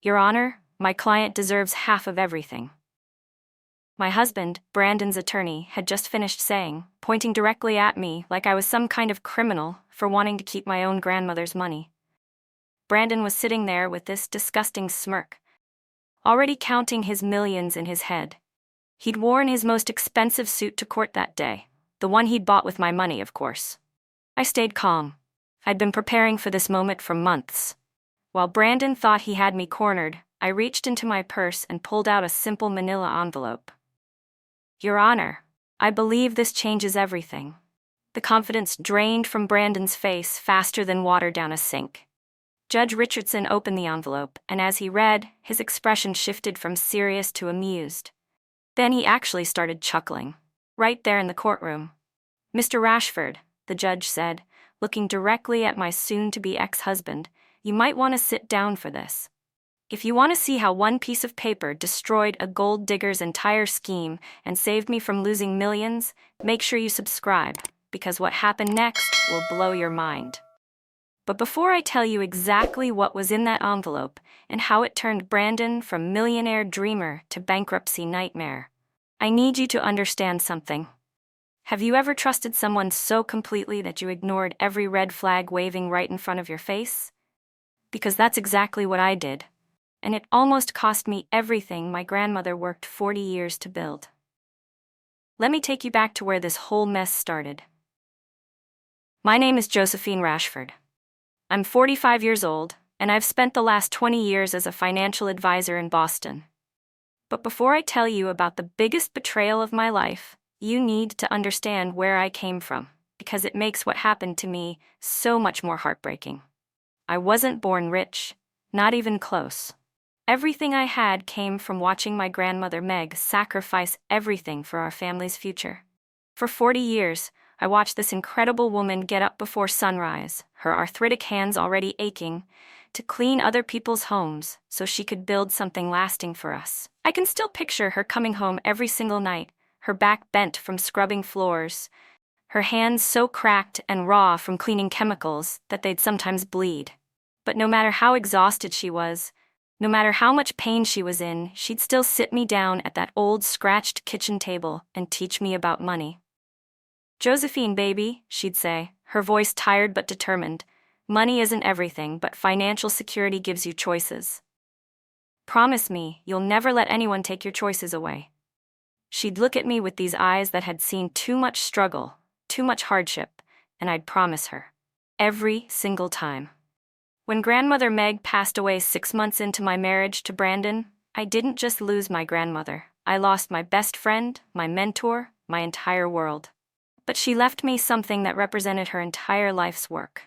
Your Honor, my client deserves half of everything. My husband, Brandon's attorney, had just finished saying, pointing directly at me like I was some kind of criminal for wanting to keep my own grandmother's money. Brandon was sitting there with this disgusting smirk, already counting his millions in his head. He'd worn his most expensive suit to court that day, the one he'd bought with my money, of course. I stayed calm. I'd been preparing for this moment for months. While Brandon thought he had me cornered, I reached into my purse and pulled out a simple manila envelope. Your Honor, I believe this changes everything. The confidence drained from Brandon's face faster than water down a sink. Judge Richardson opened the envelope, and as he read, his expression shifted from serious to amused. Then he actually started chuckling, right there in the courtroom. Mr. Rashford, the judge said, looking directly at my soon-to-be ex-husband, you might want to sit down for this. If you want to see how one piece of paper destroyed a gold digger's entire scheme and saved me from losing millions, make sure you subscribe, because what happened next will blow your mind. But before I tell you exactly what was in that envelope and how it turned Brandon from millionaire dreamer to bankruptcy nightmare, I need you to understand something. Have you ever trusted someone so completely that you ignored every red flag waving right in front of your face? Because that's exactly what I did. And it almost cost me everything my grandmother worked 40 years to build. Let me take you back to where this whole mess started. My name is Josephine Rashford. I'm 45 years old, and I've spent the last 20 years as a financial advisor in Boston. But before I tell you about the biggest betrayal of my life, you need to understand where I came from, because it makes what happened to me so much more heartbreaking. I wasn't born rich, not even close. Everything I had came from watching my grandmother Meg sacrifice everything for our family's future. For 40 years, I watched this incredible woman get up before sunrise, her arthritic hands already aching, to clean other people's homes so she could build something lasting for us. I can still picture her coming home every single night, her back bent from scrubbing floors, her hands so cracked and raw from cleaning chemicals that they'd sometimes bleed. But no matter how exhausted she was, no matter how much pain she was in, she'd still sit me down at that old scratched kitchen table and teach me about money. Josephine, baby, she'd say, her voice tired but determined, money isn't everything, but financial security gives you choices. Promise me you'll never let anyone take your choices away. She'd look at me with these eyes that had seen too much struggle, too much hardship, and I'd promise her. Every single time. When Grandmother Meg passed away 6 months into my marriage to Brandon, I didn't just lose my grandmother. I lost my best friend, my mentor, my entire world. But she left me something that represented her entire life's work.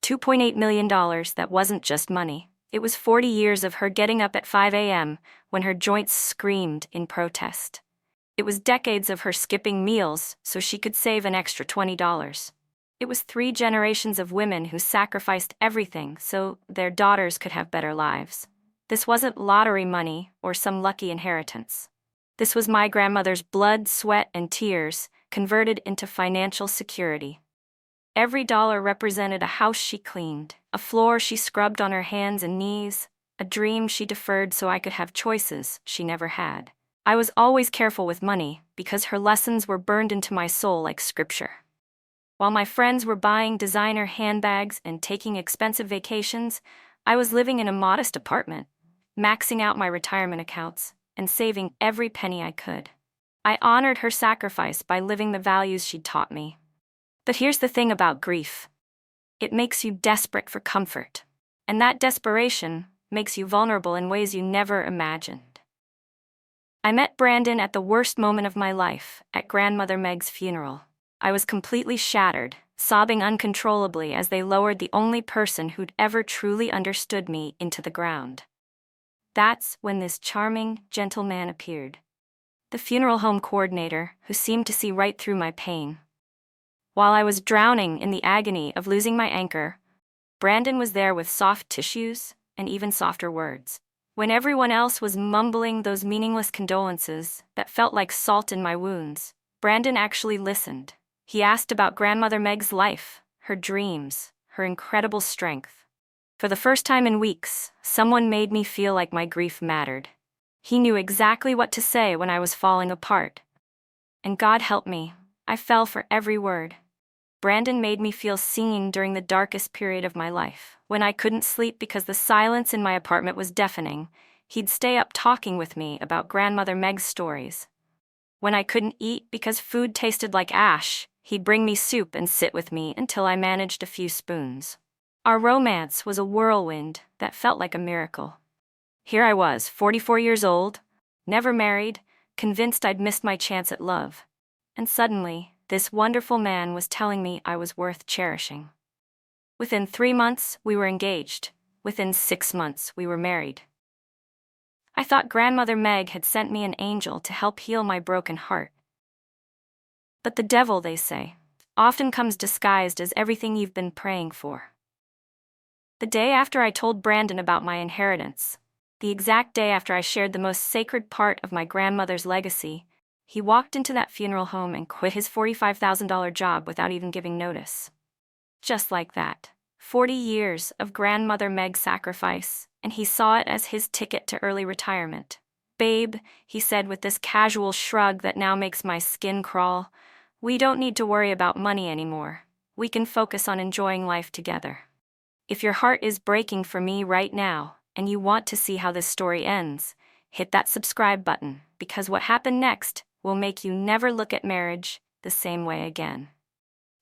$2.8 million that wasn't just money. It was 40 years of her getting up at 5 a.m. when her joints screamed in protest. It was decades of her skipping meals so she could save an extra $20. It was 3 generations of women who sacrificed everything so their daughters could have better lives. This wasn't lottery money or some lucky inheritance. This was my grandmother's blood, sweat, and tears converted into financial security. Every dollar represented a house she cleaned, a floor she scrubbed on her hands and knees, a dream she deferred so I could have choices she never had. I was always careful with money because her lessons were burned into my soul like scripture. While my friends were buying designer handbags and taking expensive vacations, I was living in a modest apartment, maxing out my retirement accounts, and saving every penny I could. I honored her sacrifice by living the values she'd taught me. But here's the thing about grief. It makes you desperate for comfort, and that desperation makes you vulnerable in ways you never imagined. I met Brandon at the worst moment of my life, at Grandmother Meg's funeral. I was completely shattered, sobbing uncontrollably as they lowered the only person who'd ever truly understood me into the ground. That's when this charming, gentle man appeared. The funeral home coordinator, who seemed to see right through my pain. While I was drowning in the agony of losing my anchor, Brandon was there with soft tissues and even softer words. When everyone else was mumbling those meaningless condolences that felt like salt in my wounds, Brandon actually listened. He asked about Grandmother Meg's life, her dreams, her incredible strength. For the first time in weeks, someone made me feel like my grief mattered. He knew exactly what to say when I was falling apart. And God help me, I fell for every word. Brandon made me feel seen during the darkest period of my life. When I couldn't sleep because the silence in my apartment was deafening, he'd stay up talking with me about Grandmother Meg's stories. When I couldn't eat because food tasted like ash, he'd bring me soup and sit with me until I managed a few spoons. Our romance was a whirlwind that felt like a miracle. Here I was, 44 years old, never married, convinced I'd missed my chance at love. And suddenly, this wonderful man was telling me I was worth cherishing. Within 3 months, we were engaged. Within 6 months, we were married. I thought Grandmother Meg had sent me an angel to help heal my broken heart. But the devil, they say, often comes disguised as everything you've been praying for. The day after I told Brandon about my inheritance, the exact day after I shared the most sacred part of my grandmother's legacy, he walked into that funeral home and quit his $45,000 job without even giving notice. Just like that. 40 years of Grandmother Meg's sacrifice, and he saw it as his ticket to early retirement. "Babe," he said with this casual shrug that now makes my skin crawl, "we don't need to worry about money anymore. We can focus on enjoying life together." If your heart is breaking for me right now, and you want to see how this story ends, hit that subscribe button, because what happened next will make you never look at marriage the same way again.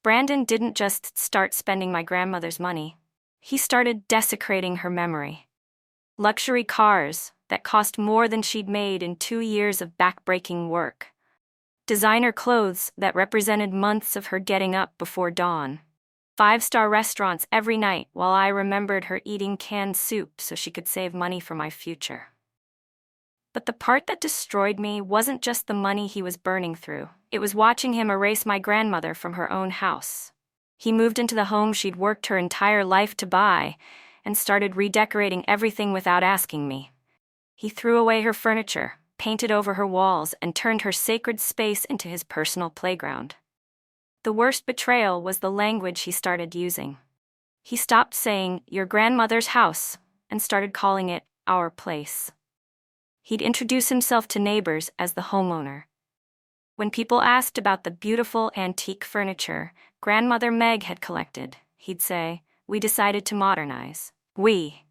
Brandon didn't just start spending my grandmother's money. He started desecrating her memory. Luxury cars that cost more than she'd made in 2 years of back-breaking work. Designer clothes that represented months of her getting up before dawn. 5-star restaurants every night while I remembered her eating canned soup so she could save money for my future. But the part that destroyed me wasn't just the money he was burning through. It was watching him erase my grandmother from her own house. He moved into the home she'd worked her entire life to buy and started redecorating everything without asking me. He threw away her furniture, painted over her walls, and turned her sacred space into his personal playground. The worst betrayal was the language he started using. He stopped saying, "your grandmother's house," and started calling it, "our place." He'd introduce himself to neighbors as the homeowner. When people asked about the beautiful antique furniture Grandmother Meg had collected, he'd say, "we decided to modernize." We.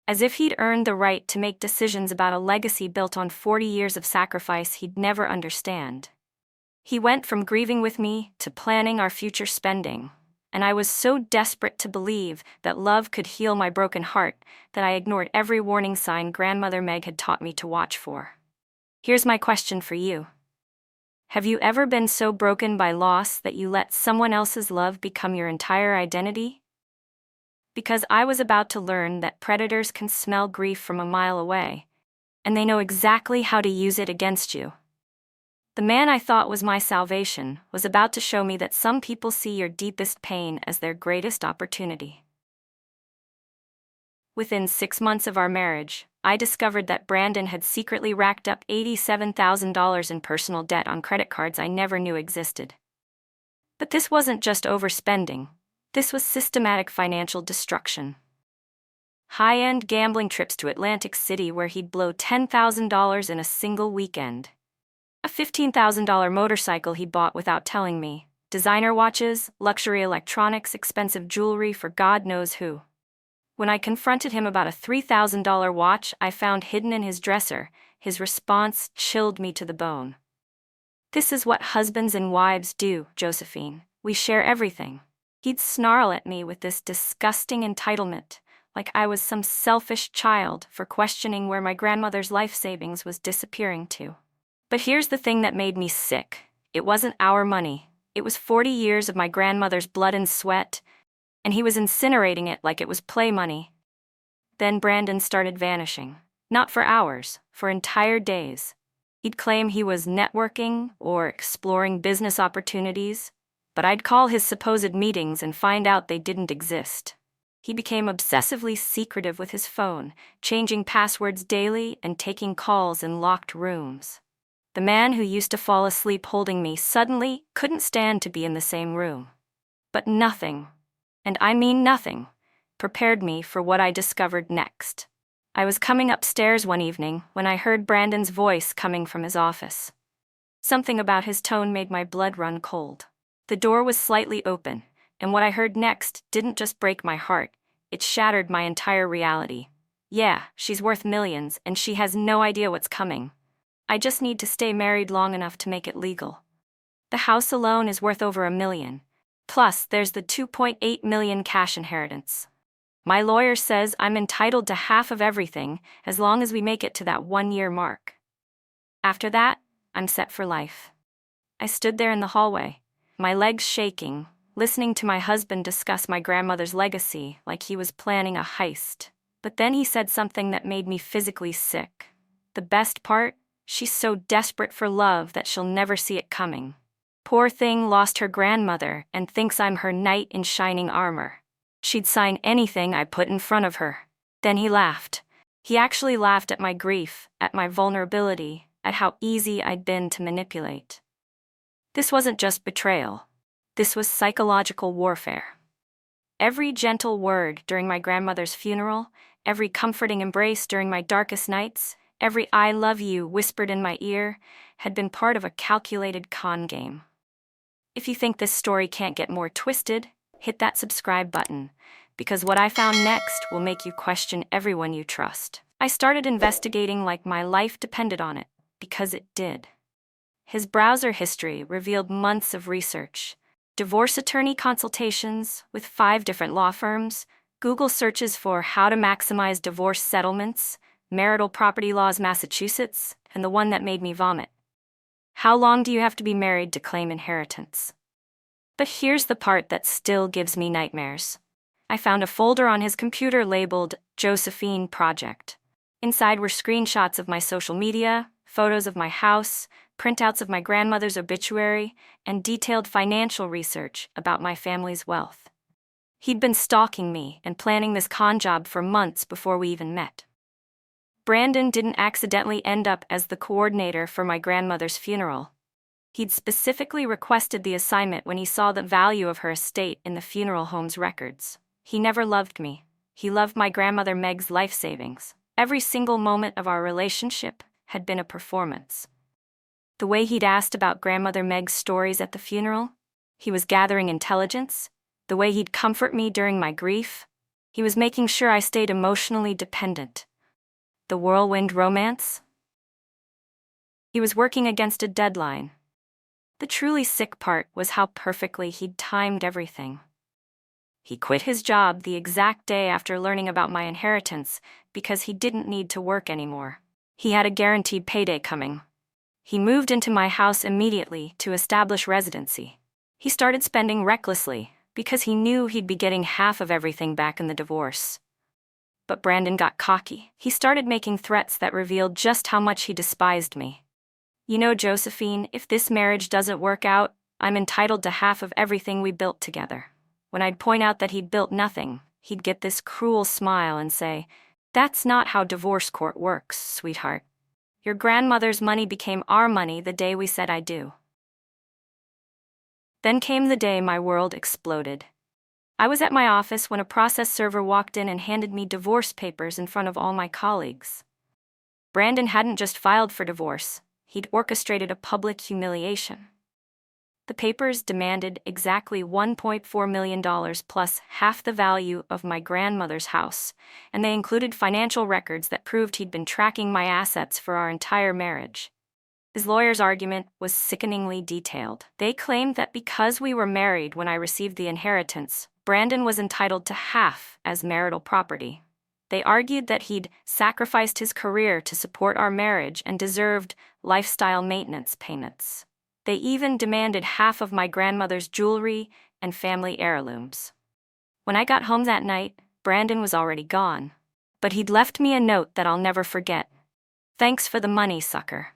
As if he'd earned the right to make decisions about a legacy built on 40 years of sacrifice he'd never understand. He went from grieving with me to planning our future spending, and I was so desperate to believe that love could heal my broken heart that I ignored every warning sign Grandmother Meg had taught me to watch for. Here's my question for you. Have you ever been so broken by loss that you let someone else's love become your entire identity? Because I was about to learn that predators can smell grief from a mile away, and they know exactly how to use it against you. The man I thought was my salvation was about to show me that some people see your deepest pain as their greatest opportunity. Within 6 months of our marriage, I discovered that Brandon had secretly racked up $87,000 in personal debt on credit cards I never knew existed. But this wasn't just overspending. This was systematic financial destruction. High-end gambling trips to Atlantic City where he'd blow $10,000 in a single weekend. A $15,000 motorcycle he bought without telling me. Designer watches, luxury electronics, expensive jewelry for God knows who. When I confronted him about a $3,000 watch I found hidden in his dresser, his response chilled me to the bone. "This is what husbands and wives do, Josephine. We share everything." He'd snarl at me with this disgusting entitlement, like I was some selfish child for questioning where my grandmother's life savings was disappearing to. But here's the thing that made me sick. It wasn't our money. It was 40 years of my grandmother's blood and sweat, and he was incinerating it like it was play money. Then Brandon started vanishing. Not for hours, for entire days. He'd claim he was networking or exploring business opportunities, but I'd call his supposed meetings and find out they didn't exist. He became obsessively secretive with his phone, changing passwords daily and taking calls in locked rooms. The man who used to fall asleep holding me suddenly couldn't stand to be in the same room. But nothing, and I mean nothing, prepared me for what I discovered next. I was coming upstairs one evening when I heard Brandon's voice coming from his office. Something about his tone made my blood run cold. The door was slightly open, and what I heard next didn't just break my heart, it shattered my entire reality. Yeah, she's worth millions, and she has no idea what's coming. I just need to stay married long enough to make it legal. The house alone is worth over $1 million. Plus, there's the $2.8 million cash inheritance. My lawyer says I'm entitled to half of everything as long as we make it to that 1-year mark. After that, I'm set for life. I stood there in the hallway, my legs shaking, listening to my husband discuss my grandmother's legacy like he was planning a heist. But then he said something that made me physically sick. The best part? She's so desperate for love that she'll never see it coming. Poor thing lost her grandmother and thinks I'm her knight in shining armor. She'd sign anything I put in front of her. Then he laughed. He actually laughed at my grief, at my vulnerability, at how easy I'd been to manipulate. This wasn't just betrayal. This was psychological warfare. Every gentle word during my grandmother's funeral, every comforting embrace during my darkest nights, every "I love you" whispered in my ear, had been part of a calculated con game. If you think this story can't get more twisted, hit that subscribe button, because what I found next will make you question everyone you trust. I started investigating like my life depended on it, because it did. His browser history revealed months of research, divorce attorney consultations with 5 different law firms, Google searches for how to maximize divorce settlements, marital property laws Massachusetts, and the one that made me vomit. How long do you have to be married to claim inheritance? But here's the part that still gives me nightmares. I found a folder on his computer labeled Josephine Project. Inside were screenshots of my social media, photos of my house, printouts of my grandmother's obituary, and detailed financial research about my family's wealth. He'd been stalking me and planning this con job for months before we even met. Brandon didn't accidentally end up as the coordinator for my grandmother's funeral. He'd specifically requested the assignment when he saw the value of her estate in the funeral home's records. He never loved me. He loved my grandmother Meg's life savings. Every single moment of our relationship had been a performance. The way he'd asked about grandmother Meg's stories at the funeral, he was gathering intelligence. The way he'd comfort me during my grief, he was making sure I stayed emotionally dependent. The whirlwind romance? He was working against a deadline. The truly sick part was how perfectly he'd timed everything. He quit his job the exact day after learning about my inheritance because he didn't need to work anymore. He had a guaranteed payday coming. He moved into my house immediately to establish residency. He started spending recklessly because he knew he'd be getting half of everything back in the divorce. But Brandon got cocky. He started making threats that revealed just how much he despised me. You know, Josephine, if this marriage doesn't work out, I'm entitled to half of everything we built together. When I'd point out that he'd built nothing, he'd get this cruel smile and say, "That's not how divorce court works, sweetheart. Your grandmother's money became our money the day we said I do." Then came the day my world exploded. I was at my office when a process server walked in and handed me divorce papers in front of all my colleagues. Brandon hadn't just filed for divorce, he'd orchestrated a public humiliation. The papers demanded exactly $1.4 million plus half the value of my grandmother's house, and they included financial records that proved he'd been tracking my assets for our entire marriage. His lawyer's argument was sickeningly detailed. They claimed that because we were married when I received the inheritance, Brandon was entitled to half as marital property. They argued that he'd sacrificed his career to support our marriage and deserved lifestyle maintenance payments. They even demanded half of my grandmother's jewelry and family heirlooms. When I got home that night, Brandon was already gone. But he'd left me a note that I'll never forget. "Thanks for the money, sucker.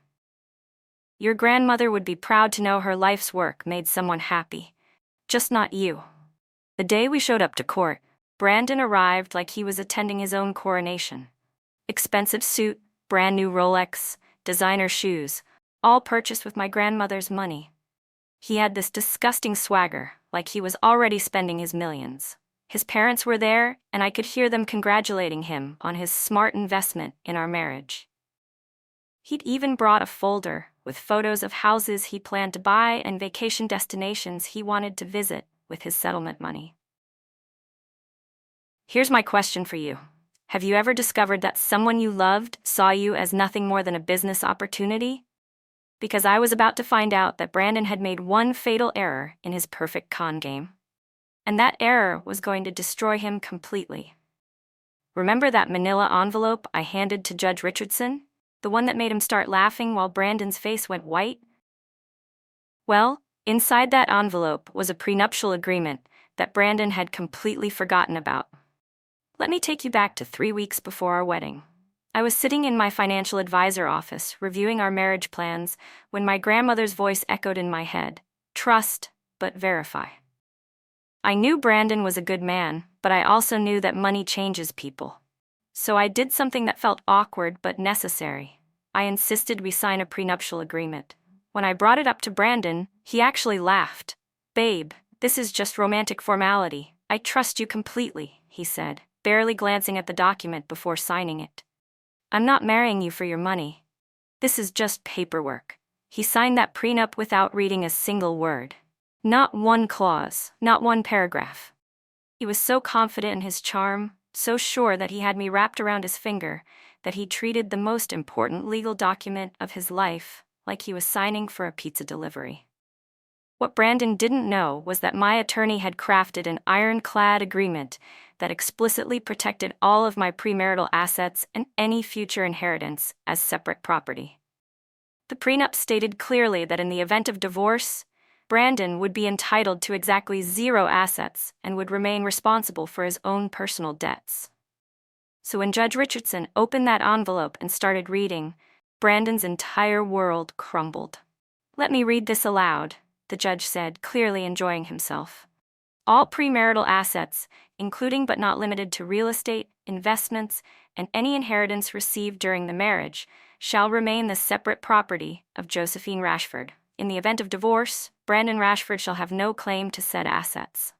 Your grandmother would be proud to know her life's work made someone happy. Just not you." The day we showed up to court, Brandon arrived like he was attending his own coronation. Expensive suit, brand new Rolex, designer shoes, all purchased with my grandmother's money. He had this disgusting swagger, like he was already spending his millions. His parents were there, and I could hear them congratulating him on his smart investment in our marriage. He'd even brought a folder with photos of houses he planned to buy and vacation destinations he wanted to visit with his settlement money. Here's my question for you. Have you ever discovered that someone you loved saw you as nothing more than a business opportunity? Because I was about to find out that Brandon had made one fatal error in his perfect con game. And that error was going to destroy him completely. Remember that manila envelope I handed to Judge Richardson? The one that made him start laughing while Brandon's face went white? Well, inside that envelope was a prenuptial agreement that Brandon had completely forgotten about. Let me take you back to 3 weeks before our wedding. I was sitting in my financial advisor office reviewing our marriage plans when my grandmother's voice echoed in my head, "Trust, but verify." I knew Brandon was a good man, but I also knew that money changes people. So I did something that felt awkward but necessary. I insisted we sign a prenuptial agreement. When I brought it up to Brandon, he actually laughed. "Babe, this is just romantic formality. I trust you completely," he said, barely glancing at the document before signing it. "I'm not marrying you for your money. This is just paperwork." He signed that prenup without reading a single word. Not one clause, not one paragraph. He was so confident in his charm, so sure that he had me wrapped around his finger, that he treated the most important legal document of his life like he was signing for a pizza delivery. What Brandon didn't know was that my attorney had crafted an ironclad agreement that explicitly protected all of my premarital assets and any future inheritance as separate property. The prenup stated clearly that in the event of divorce, Brandon would be entitled to exactly 0 assets and would remain responsible for his own personal debts. So when Judge Richardson opened that envelope and started reading, Brandon's entire world crumbled. "Let me read this aloud," the judge said, clearly enjoying himself. "All premarital assets, including but not limited to real estate, investments, and any inheritance received during the marriage, shall remain the separate property of Josephine Rashford. In the event of divorce, Brandon Rashford shall have no claim to said assets."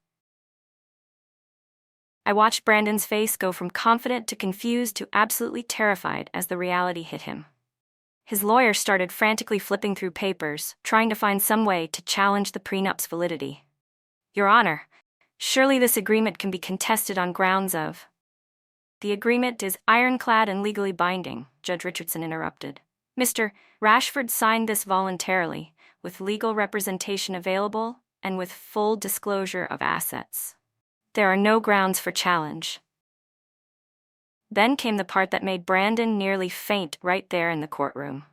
I watched Brandon's face go from confident to confused to absolutely terrified as the reality hit him. His lawyer started frantically flipping through papers, trying to find some way to challenge the prenup's validity. "Your Honor, surely this agreement can be contested on grounds of—" "The agreement is ironclad and legally binding," Judge Richardson interrupted. "Mr. Rashford signed this voluntarily, with legal representation available, and with full disclosure of assets. There are no grounds for challenge." Then came the part that made Brandon nearly faint right there in the courtroom.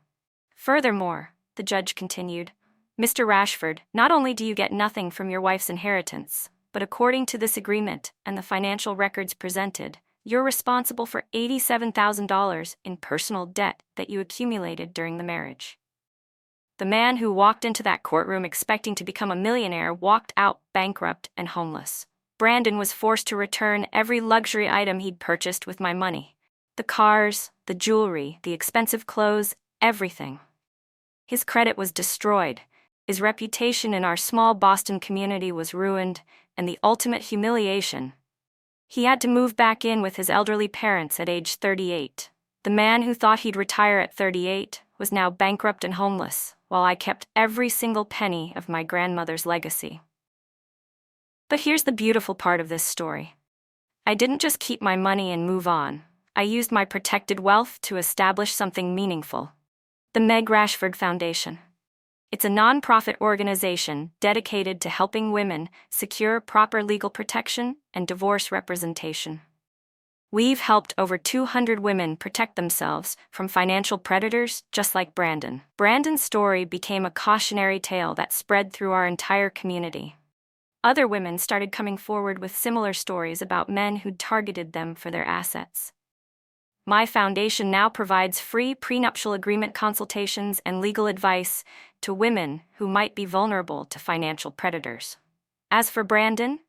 "Furthermore," the judge continued, "Mr. Rashford, not only do you get nothing from your wife's inheritance, but according to this agreement and the financial records presented, you're responsible for $87,000 in personal debt that you accumulated during the marriage." The man who walked into that courtroom expecting to become a millionaire walked out bankrupt and homeless. Brandon was forced to return every luxury item he'd purchased with my money. The cars, the jewelry, the expensive clothes, everything. His credit was destroyed, his reputation in our small Boston community was ruined, and the ultimate humiliation: he had to move back in with his elderly parents at age 38. The man who thought he'd retire at 38 was now bankrupt and homeless, while I kept every single penny of my grandmother's legacy. But here's the beautiful part of this story. I didn't just keep my money and move on. I used my protected wealth to establish something meaningful. The Meg Rashford Foundation. It's a nonprofit organization dedicated to helping women secure proper legal protection and divorce representation. We've helped over 200 women protect themselves from financial predators just like Brandon. Brandon's story became a cautionary tale that spread through our entire community. Other women started coming forward with similar stories about men who'd targeted them for their assets. My foundation now provides free prenuptial agreement consultations and legal advice to women who might be vulnerable to financial predators. As for Brandon,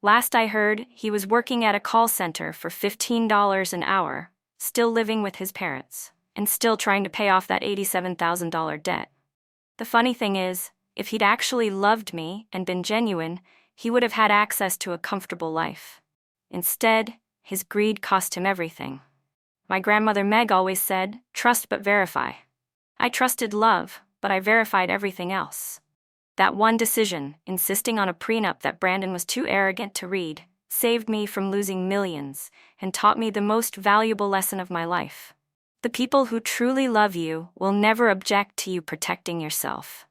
last I heard, he was working at a call center for $15 an hour, still living with his parents, and still trying to pay off that $87,000 debt. The funny thing is, if he'd actually loved me and been genuine, he would have had access to a comfortable life. Instead, his greed cost him everything. My grandmother Meg always said, "Trust but verify." I trusted love, but I verified everything else. That one decision, insisting on a prenup that Brandon was too arrogant to read, saved me from losing millions and taught me the most valuable lesson of my life. The people who truly love you will never object to you protecting yourself.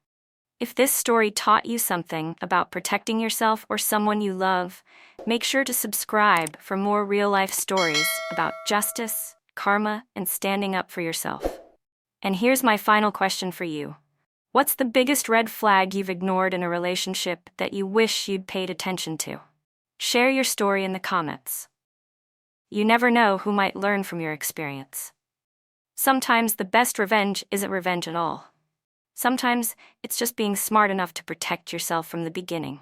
If this story taught you something about protecting yourself or someone you love, make sure to subscribe for more real-life stories about justice, karma, and standing up for yourself. And here's my final question for you. What's the biggest red flag you've ignored in a relationship that you wish you'd paid attention to? Share your story in the comments. You never know who might learn from your experience. Sometimes the best revenge isn't revenge at all. Sometimes it's just being smart enough to protect yourself from the beginning.